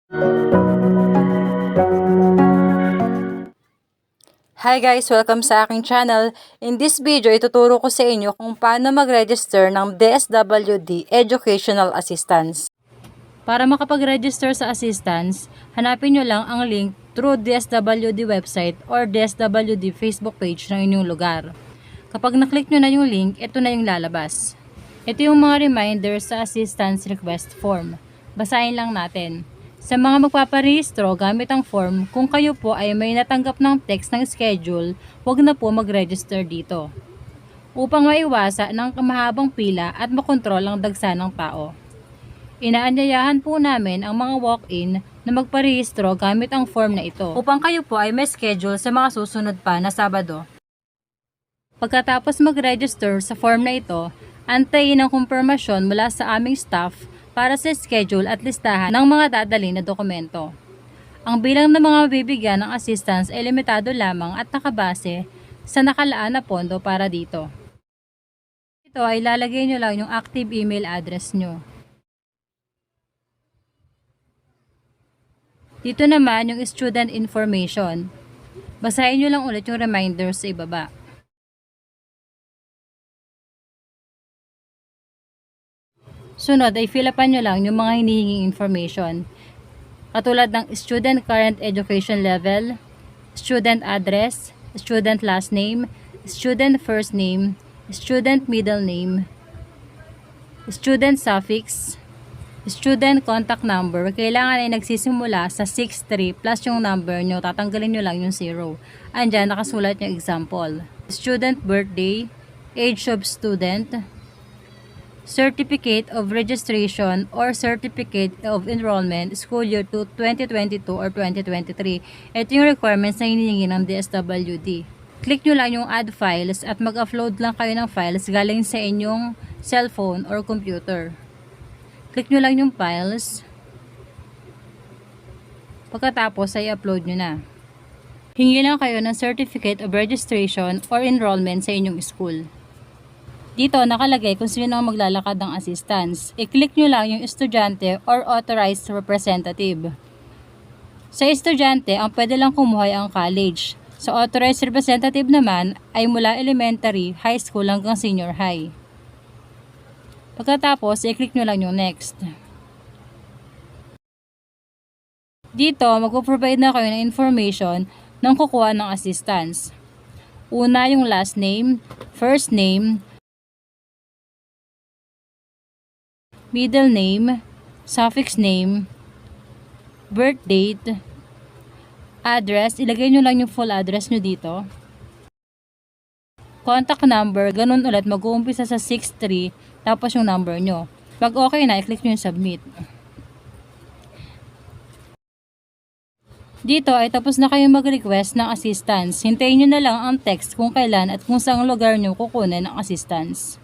Hi guys! Welcome sa aking channel. In this video, ituturo ko sa inyo kung paano mag-register ng DSWD Educational Assistance. Para makapag-register sa assistance, hanapin nyo lang ang link through DSWD website or DSWD Facebook page ng inyong lugar. Kapag naklik nyo na yung link, ito na yung lalabas. Ito yung mga reminders sa assistance request form. Basahin lang natin. Sa mga magpaparehistro gamit ang form, kung kayo po ay may natanggap ng text ng schedule, huwag na po mag-register dito. Upang maiwasa ng mahabang pila at makontrol ang dagsa ng tao. Inaanyayahan po namin ang mga walk-in na magparehistro gamit ang form na ito upang kayo po ay may schedule sa mga susunod pa na Sabado. Pagkatapos mag-register sa form na ito, antayin ang kumpirmasyon mula sa aming staff para sa schedule at listahan ng mga dadalhin na dokumento. Ang bilang ng mga bibigyan ng assistance ay limitado lamang at nakabase sa nakalaan na pondo para dito. Ito ay lalagay nyo lang yung active email address nyo. Dito naman yung student information. Basahin nyo lang ulit yung reminders sa ibaba. Sunod ay fill-upan nyo lang yung mga hinihinging information. Katulad ng student current education level, student address, student last name, student first name, student middle name, student suffix, student contact number. Kailangan ay nagsisimula sa 63 plus yung number nyo, tatanggalin nyo lang yung 0. Andyan nakasulat yung example. Student birthday, age of student, Certificate of Registration or Certificate of Enrollment School Year 2022 or 2023. Ito yung requirements na hinihingi ng DSWD. Click nyo lang yung Add Files at mag-upload lang kayo ng files galing sa inyong cellphone or computer. Click nyo lang yung files. Pagkatapos ay upload nyo na. Hingi lang kayo ng Certificate of Registration or Enrollment sa inyong school. Dito nakalagay kung sino ang maglalakad ng assistance. I-click nyo lang yung estudyante or authorized representative. Sa estudyante, ang pwede lang kumuha ang college. Sa authorized representative naman ay mula elementary, high school hanggang senior high. Pagkatapos, i-click nyo lang yung next. Dito, magpo-provide na kayo ng information ng kukuha ng assistance. Una yung last name, first name, middle name, suffix name, birth date, address, ilagay nyo lang yung full address nyo dito. Contact number, ganun ulit, mag-uumpisa sa 63, tapos yung number nyo. Pag okay na, i-click nyo yung submit. Dito ay tapos na kayong mag-request ng assistance. Hintayin nyo na lang ang text kung kailan at kung saang lugar nyo kukunin ang assistance.